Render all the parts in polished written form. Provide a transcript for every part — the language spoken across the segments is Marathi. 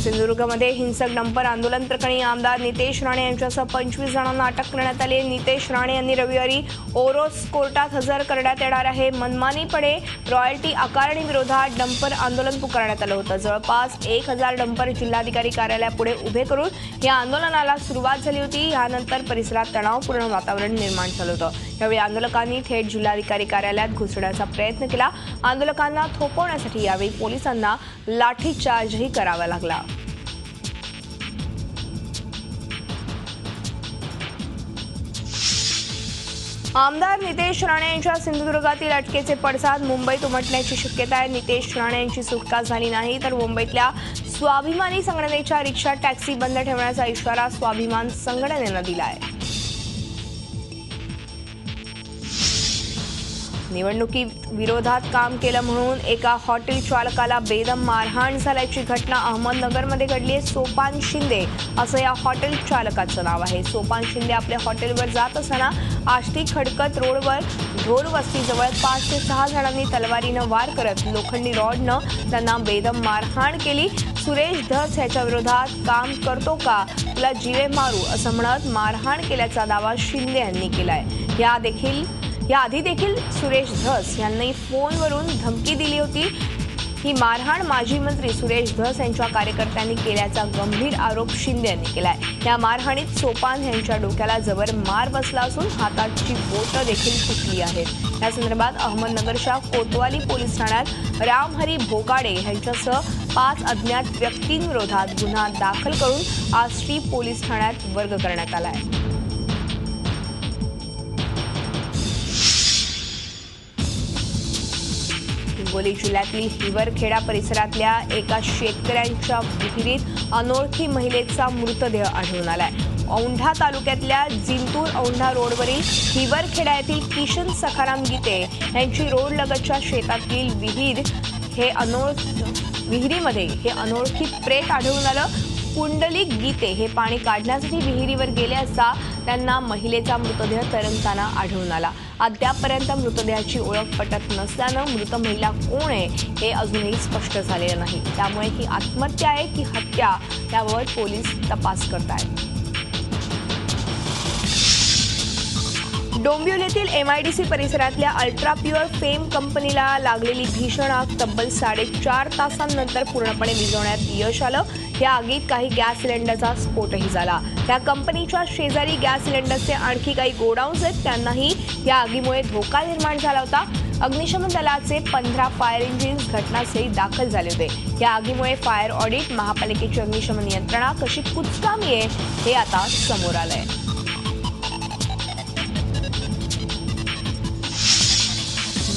सिंधुदुर्गमध्ये हिंसक डंपर आंदोलन प्रकरणी आमदार नितेश राणे यांच्यासह 25 जणांना अटक करण्यात आली आहे। नितेश राणे यांनी रविवारी ओरोस कोर्टात हजर करण्यात येणार आहे। मनमानीपणे रॉयल्टी आकारणी विरोधात डंपर आंदोलन पुकारण्यात आलं होतं। जवळपास 1000 डंपर जिल्हाधिकारी कार्यालयापुढे उभे करून या आंदोलनाला सुरुवात झाली होती। यानंतर परिसरात तणावपूर्ण वातावरण निर्माण झालं होतं। यावेळी आंदोलकांनी थेट जिल्हाधिकारी कार्यालयात घुसण्याचा प्रयत्न केला। आंदोलकांना थोपवण्यासाठी यावेळी पोलिसांना लाठीचार्जही करावा लागला। आमदार नितेश राणे यांच्या सिंधुदुर्गातील अटकेचे पडसाद मुंबईत उमटण्याची शक्यता आहे। नितेश राणे यांची सुटका झाली नाही तर मुंबईतल्या स्वाभिमानी संघटनेच्या रिक्षा टॅक्सी बंद ठेवण्याचा इशारा स्वाभिमान संघटनेनं दिला आहे। निवडणुकीत विरोधात काम केलं म्हणून एका हॉटेल चालकाला बेदम मारहाण झाल्याची घटना अहमदनगरमध्ये घडली आहे। सोपान शिंदे असं या हॉटेल चालकाचं नाव आहे। सोपान शिंदे आपल्या हॉटेलवर जात असताना आष्टी खडकत रोडवर ढोल वस्तीजवळ 5 ते 6 जणांनी तलवारीनं वार करत लोखंडी रॉडनं त्यांना बेदम मारहाण केली। सुरेश धस याच्या विरोधात काम करतो का तुला जीवे मारू असं म्हणत मारहाण केल्याचा दावा शिंदे यांनी केलाय। याआधी देखील सुरेश धस यांनी फोनवरून धमकी दिली होती। ही मारहाण माजी मंत्री सुरेश धस यांच्या कार्यकर्त्यांनी केल्याचा गंभीर आरोप शिंदे यांनी केलाय। या मारहाणीत सोपान यांच्या डोक्याला जबर मार बसला असून हाताची बोटं देखील तुटली आहेत। या संदर्भात अहमदनगरच्या कोतवाली पोलीस ठाण्यात रामहरी भोगाडे यांच्यासह 5 अज्ञात व्यक्तींविरोधात गुन्हा दाखल करून आष्टी पोलीस ठाण्यात वर्ग करण्यात आला आहे। हिंगोली जिल्ह्यातील हिवरखेडा परिसरातल्या एका शेतकऱ्यांच्या विहिरीत अनोळखी महिलेचा मृतदेह आढळून आलाय। औंढा तालुक्यातल्या जिंतूर औंढा रोडवरील हिवरखेडा येथील किशन सखाराम गीते यांची रोडलगतच्या शेतातील विहिरीमध्ये हे अनोळखी प्रेत आढळून आलं। पुंडलिक गीते हे पाणी काढण्यासाठी विहिरीवर गेले असता त्यांना महिलेचा मृतदेह तरंगताना आढळून आला। अद्यापपर्यंत मृतदेहाची ओळख पटत नसल्यानं मृत महिला कोण आहे हे अजूनही स्पष्ट झालेलं नाही। त्यामुळे ही आत्महत्या आहे की हत्या याबाबत पोलीस तपास करत आहेत। डोंबिवलीतील MIDC परिसरातल्या अल्ट्रा प्युअर फेम कंपनीला लागलेली भीषण आग तब्बल 4.5 तासांनंतर पूर्णपणे विझवण्यात यश आलं। या आगीत काही गॅस सिलेंडरचा स्फोटही झाला। या कंपनीच्या शेजारी गॅस सिलेंडरचे आणखी काही गोडाऊन्स आहेत त्यांनाही या आगीमुळे धोका निर्माण झाला होता। अग्निशमन दलाचे 15 फायर इंजिन्स घटनास्थळी दाखल झाले होते। या आगीमुळे फायर ऑडिट महापालिकेची अग्निशमन यंत्रणा कशी कुचकामी आहे हे आता समोर आलंय।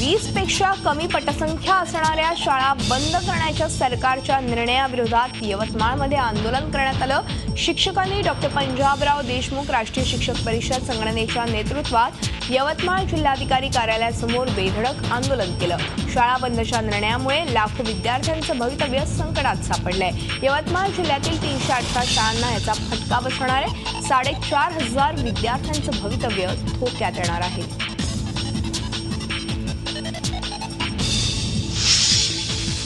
20 पेक्षा कमी पटसंख्या असणाऱ्या शाळा बंद करण्याच्या सरकारच्या निर्णयाविरोधात यवतमाळमध्ये आंदोलन करण्यात आलं। शिक्षकांनी डॉक्टर पंजाबराव देशमुख राष्ट्रीय शिक्षक परिषद संघटनेच्या नेतृत्वात यवतमाळ जिल्हाधिकारी कार्यालयासमोर बेधडक आंदोलन केलं। शाळा बंदच्या निर्णयामुळे लाखो विद्यार्थ्यांचं भवितव्य संकटात सापडलंय। यवतमाळ जिल्ह्यातील 318 शाळांना याचा फटका बसणार आहे। 4500 विद्यार्थ्यांचं भवितव्य धोक्यात येणार आहे।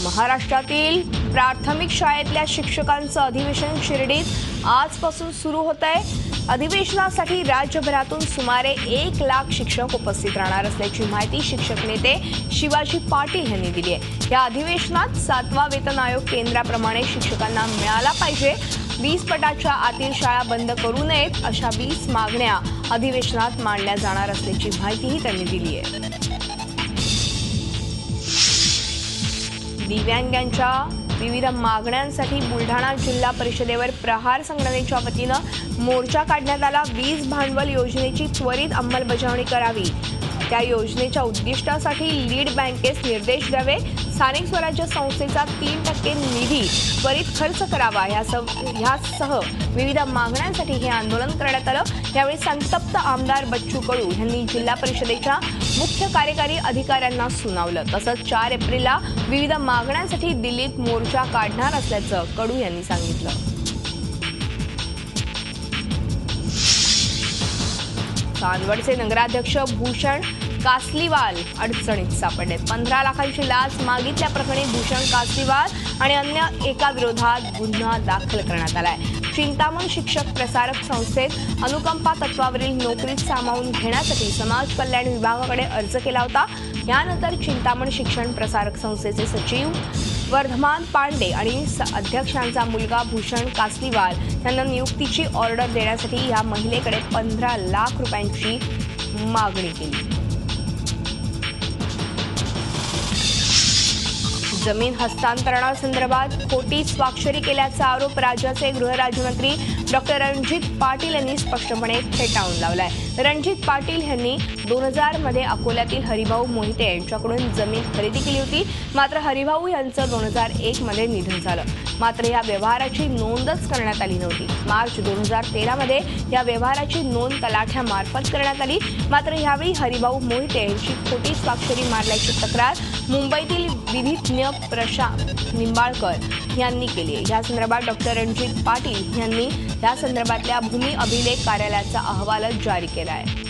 महाराष्ट्रातील प्राथमिक शाळेतल्या शिक्षकांचं अधिवेशन शिर्डीत आजपासून सुरू होत आहे। अधिवेशनासाठी राज्यभरातून सुमारे 1 लाख शिक्षक उपस्थित राहणार असल्याची माहिती शिक्षक नेते शिवाजी पाटील यांनी दिली आहे। या अधिवेशनात 7वा वेतन आयोग केंद्राप्रमाणे शिक्षकांना मिळाला पाहिजे। 20 पटाच्या आतील शाळा बंद करू नयेत अशा 20 मागण्या अधिवेशनात मांडल्या जाणार असल्याची माहितीही त्यांनी दिली आहे। दिव्यांगांच्या विविध मागण्यांसाठी बुलढाणा जिल्हा परिषदेवर प्रहार संघटनेच्या वतीनं मोर्चा काढण्यात आला। वीज भांडवल योजनेची त्वरित अंमलबजावणी करावी। त्या योजनेच्या उद्दिष्टासाठी लीड बँकेस निर्देश द्यावे। स्थानिक स्वराज्य संस्थेचा 3% निधी त्वरित खर्च करावा यासह विविध मागण्यांसाठी हे आंदोलन करण्यात आलं। यावेळी संतप्त आमदार बच्चू कडू यांनी जिल्हा परिषदेच्या मुख्य कार्यकारी अधिकाऱ्यांना सुनावलं। तसंच 4 एप्रिलला विविध मागण्यांसाठी दिल्लीत मोर्चा काढणार असल्याचं कडू यांनी सांगितलं। चांदवडचे नगराध्यक्ष भूषण कासलीवाल अडचणीत सापडले। 15 लाखांची लाच मागितल्याप्रकरणी भूषण कासलीवाल आणि अन्य एका विरोधात गुन्हा दाखल करण्यात आलाय। चिंतामण शिक्षक प्रसारक संस्थेत अनुकंपा तत्वावरील नोकरीत सामावून घेण्यासाठी समाज कल्याण विभागाकडे अर्ज केला होता। यानंतर चिंतामण शिक्षण प्रसारक संस्थेचे सचिव वर्धमान पांडे आणि अध्यक्षांचा मुलगा भूषण कासलीवाल यांना नियुक्तीची ऑर्डर देण्यासाठी या महिलेकडे 15 लाख रुपयांची मागणी केली। जमीन हस्तांतरणासंदर्भात खोटी स्वाक्षरी केल्याचा आरोप राज्याचे गृहराज्यमंत्री डॉक्टर रणजित पाटील यांनी स्पष्टपणे फेटाळून लावलाय। रणजित पाटील यांनी 2000 मध्ये अकोल्यातील हरिभाऊ मोहिते यांच्याकडून जमीन खरेदी केली होती। मात्र हरिभाऊ यांचं 2001 मध्ये निधन झालं। मात्र या व्यवहाराची नोंदच करण्यात आली नव्हती। मार्च 2013 मध्ये या व्यवहाराची नोंद तलाठ्यामार्फत करण्यात आली। मात्र यावेळी हरिभाऊ मोहिते यांची खोटी स्वाक्षरी मारल्याची तक्रार मुंबईतील विधिज्ञ प्रशांत निंबाळकर यांनी केली आहे। या संदर्भात डॉक्टर रणजित पाटील यांनी या संदर्भातल्या भूमी अभिलेख कार्यालयाचा अहवाल जारी केला आहे।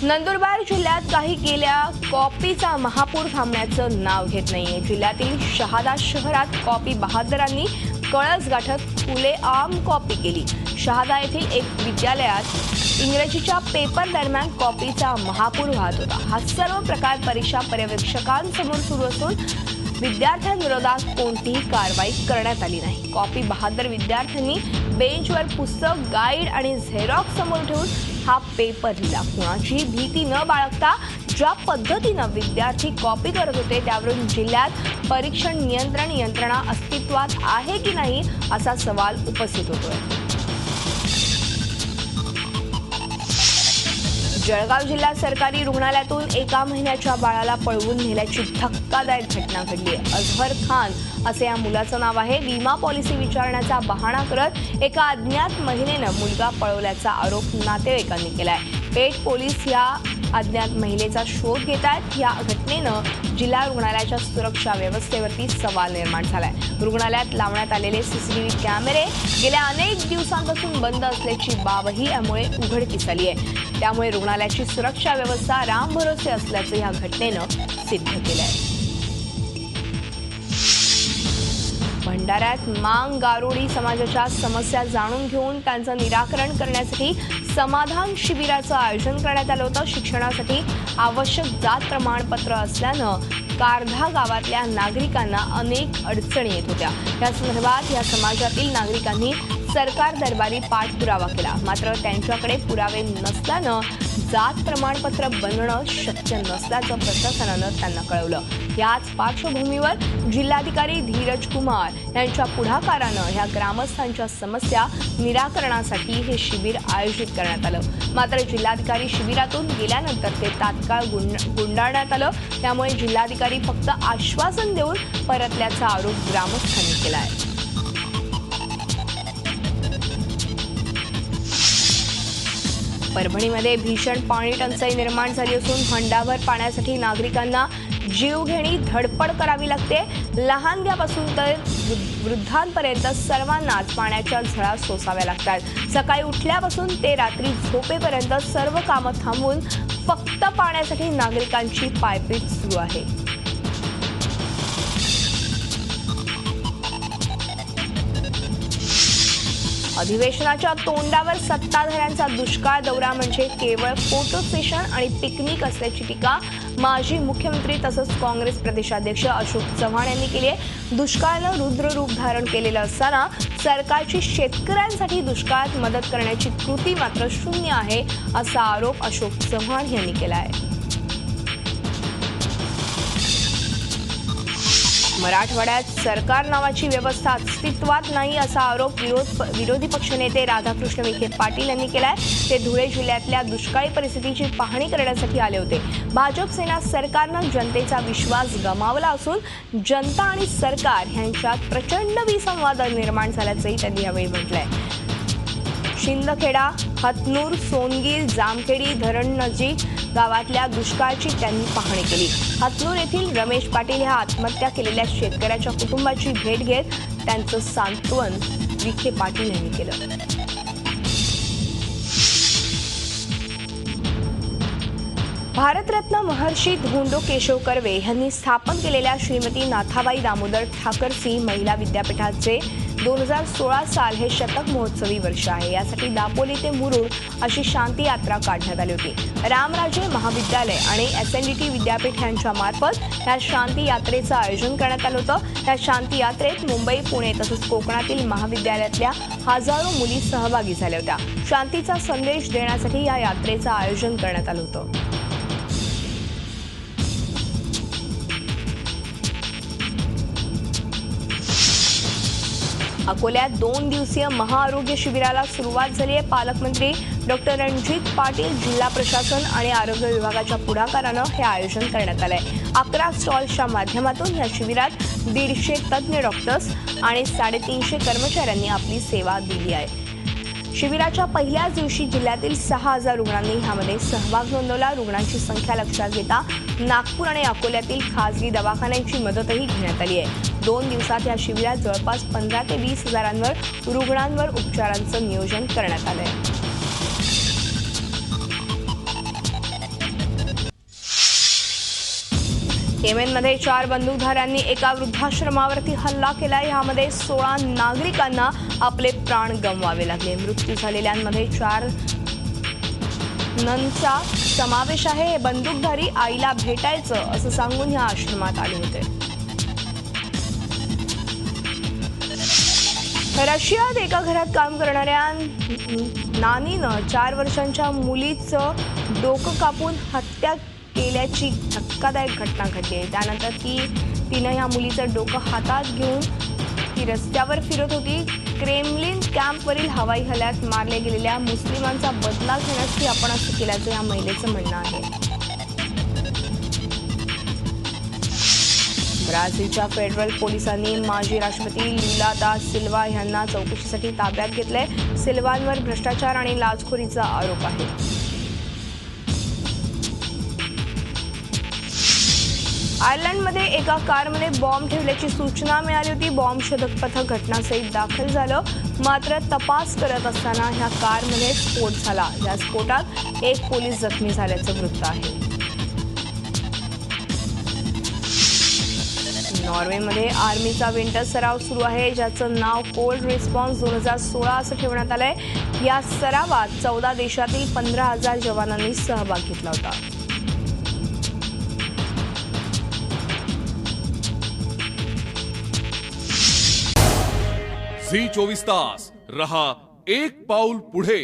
नंदुरबार जिल्ह्यात काही गेल्या कॉपीचा महापूर थांबण्याचं नाव घेत नाहीये। जिल्ह्यातील शहादा शहरात कॉपी बहादरांनी कळस गाठत खुलेआम कॉपी केली। शहादा येथील एक विद्यालयात इंग्रजीच्या पेपर दरम्यान कॉपीचा महापूर वाहत होता। हा सर्व प्रकार परीक्षा पर्यवेक्षकांसमोर सुरू असून विद्यार्थ्यांविरोधात कोणतीही कारवाई करण्यात आली नाही। कॉपी बहादर विद्यार्थ्यांनी बेंचवर पुस्तक, गाईड आणि झेरॉक्स समोर ठेवून हा पेपर लिहिला। कुणाची भीती न बाळगता ज्या पद्धतीनं विद्यार्थी कॉपी करत होते त्यावरून जिल्ह्यात परीक्षण नियंत्रण यंत्रणा अस्तित्वात आहे की नाही असा सवाल उपस्थित होतोय। जळगाव जिल्हा सरकारी रुग्णालयातून 1 महिन्याच्या बाळाला पळवून नेल्याची धक्कादायक घटना घडली आहे। अझहर खान असे या मुलाचं नाव आहे। विमा पॉलिसी विचारण्याचा बहाणा करत एका अज्ञात महिलेनं मुलगा पळवल्याचा आरोप नातेवाईकांनी केलाय। पेठ पोलीस या अज्ञात महिलेचा शोध घेत आहेत। या घटनेनं जिल्हा रुग्णालयाच्या सुरक्षा व्यवस्थेवरती सवाल निर्माण झालाय। रुग्णालयात लावण्यात आलेले सीसीटीव्ही कॅमेरे गेल्या अनेक दिवसांपासून बंद असल्याची बाबही यामुळे उघडकीस आली आहे। त्यामुळे रुग्णालयाची सुरक्षा व्यवस्था रामभरोसे असल्याचं या घटनेनं सिद्ध केलंय। भंडाऱ्यात मांग गारोडी समाजाच्या समस्या जाणून घेऊन त्यांचं निराकरण करण्यासाठी समाधान शिबिराचं आयोजन करण्यात आलं होतं। शिक्षणासाठी आवश्यक जात प्रमाणपत्र असल्यानं कारधा गावातल्या नागरिकांना अनेक अडचणी येत होत्या। या संदर्भात या समाजातील नागरिकांनी सरकार दरबारी पाठपुरावा केला। मात्र त्यांच्याकडे पुरावे नसल्यानं जात प्रमाणपत्र बनणं शक्य नसल्याचं प्रशासनानं त्यांना कळवलं। याच पार्श्वभूमीवर जिल्हाधिकारी धीरज कुमार यांच्या पुढाकारानं या ग्रामस्थांच्या समस्या निराकरणासाठी हे शिबिर आयोजित करण्यात आलं। मात्र जिल्हाधिकारी शिबिरातून गेल्यानंतर ते तात्काळ गुंडाळण्यात आलं। त्यामुळे जिल्हाधिकारी फक्त आश्वासन देऊन परतल्याचा आरोप ग्रामस्थांनी केला आहे। परभणीमध्ये भीषण पाणी टंचाई निर्माण झाली असून हंडाभर पाण्यासाठी नागरिकांना जीवघेणी धडपड करावी लागते। लहानग्यापासून तर वृद्धांपर्यंत सर्वांनाच पाण्याच्या झळा सोसाव्या लागतात। सकाळी उठल्यापासून ते रात्री झोपेपर्यंत सर्व कामं थांबवून फक्त पाण्यासाठी नागरिकांची पायपीट सुरू आहे। अधिवेशनाच्या तोंडावर सत्ताधाऱ्यांचा दुष्काळ दौरा म्हणजे केवळ फोटो सेशन आणि पिकनिक असल्याची टीका माजी मुख्यमंत्री तसंच काँग्रेस प्रदेशाध्यक्ष अशोक चव्हाण यांनी केली आहे। दुष्काळानं रुद्र रूप धारण केलेलं असताना सरकारची शेतकऱ्यांसाठी दुष्काळात मदत करण्याची कृती मात्र शून्य आहे असा आरोप अशोक चव्हाण यांनी केला आहे। मराठवाड्यात सरकार नावाची व्यवस्था अस्तित्वात नाही असा आरोप विरोधी पक्षनेते राधाकृष्ण विखे पाटील यांनी केलाय। ते धुळे जिल्ह्यातल्या दुष्काळी परिस्थितीची पाहणी करण्यासाठी आले होते। भाजप सेना सरकारनं जनतेचा विश्वास गमावला असून जनता आणि सरकार यांच्यात प्रचंड विसंवाद निर्माण झाल्याचंही त्यांनी यावेळी म्हटलंय। शिंदखेडा, हतनूर, सोनगीर, जामखेडी धरण नजीक गावातल्या दुष्काळाची त्यांनी पाहणी केली। हतनूर येथील रमेश पाटील ह्या आत्महत्या केलेल्या शेतकऱ्याच्या कुटुंबाची भेट घेत त्यांचं सांत्वन विखे पाटील यांनी केलं। भारतरत्न महर्षी धोंडो केशव कर्वे यांनी स्थापन केलेल्या श्रीमती नाथाबाई दामोदर ठाकरसी महिला विद्यापीठाचे 2016 साल हे शतक महोत्सवी वर्ष आहे। यासाठी दापोली ते मुरुड अशी शांती यात्रा काढण्यात आली होती। रामराजे महाविद्यालय आणि SNDT विद्यापीठ यांच्या मार्फत या शांती यात्रेचं आयोजन करण्यात आलं होतं। या शांती यात्रेत मुंबई, पुणे तसंच कोकणातील महाविद्यालयातल्या हजारो मुली सहभागी झाल्या होत्या। शांतीचा संदेश देण्यासाठी या यात्रेचं आयोजन करण्यात आलं होतं। अकोल्यात 2 दिवसीय महाआरोग्य शिबिराला सुरुवात झाली आहे। पालकमंत्री डॉक्टर रणजित पाटील, जिल्हा प्रशासन आणि आरोग्य विभागाच्या पुढाकारानं हे आयोजन करण्यात आलंय। 11 स्टॉल्सच्या माध्यमातून या शिबिरात 150 तज्ज्ञ डॉक्टर्स आणि 350 कर्मचाऱ्यांनी आपली सेवा दिली आहे। शिबिराच्या पहिल्याच दिवशी जिल्ह्यातील 6000 रुग्णांनी यामध्ये सहभाग नोंदवला। रुग्णांची संख्या लक्षात घेता नागपूर आणि अकोल्यातील खासगी दवाखान्यांची मदतही घेण्यात आली आहे। 2 दिवसात या शिबिरात जवळपास 15 ते 20 हजारांवर रुग्णांवर उपचारांचं नियोजन करण्यात आलं आहे। येमेनमध्ये 4 बंदूकधाऱ्यांनी एका वृद्धाश्रमावरती हल्ला केला। यामध्ये 16 नागरिकांना आपले प्राण गमवावे लागले। मृत्यू झालेल्यांमध्ये 4 ननचा समावेश आहे। हे बंदूकधारी आईला भेटायचं असं सांगून या आश्रमात आले होते। रशियात एका घरात काम करणाऱ्या नानीनं 4 वर्षांच्या मुलीचं डोकं कापून हत्या केल्याची धक्कादायक घटना घडली आहे। त्यानंतर तिनं या मुलीचं डोकं हातात घेऊन ती रस्त्यावर फिरत होती। क्रेमलिन कॅम्पवरील हवाई हल्ल्यात मारले गेलेल्या मुस्लिमांचा बदला घेण्यासाठी आपण असं केल्याचं या महिलेचं म्हणणं आहे। ब्राझीलच्या फेडरल पोलिसांनी माजी राष्ट्रपती लुला दा सिल्वा यांना चौकशीसाठी ताब्यात घेतलंय। सिल्वांवर भ्रष्टाचार आणि लाचखोरीचा आरोप आहे। आयर्लंडमध्ये एका कारमध्ये बॉम्ब ठेवल्याची सूचना मिळाली होती। बॉम्ब शोधक पथक घटनास्थळी दाखल झालं, मात्र तपास करत असताना ह्या कारमध्ये स्फोट झाला। या स्फोटात एक पोलीस जखमी झाल्याचं वृत्त आहे। नॉर्वेमध्ये आर्मीचा विंटर सराव सुरू आहे, ज्याचं नाव कोल्ड रिस्पॉन्स 2016 असं ठेवण्यात आलंय। या सरावात 14 देशातील 15,000 जवानांनी सहभाग घेतला होता। झी 24 तास रहा एक पाऊल पुढे।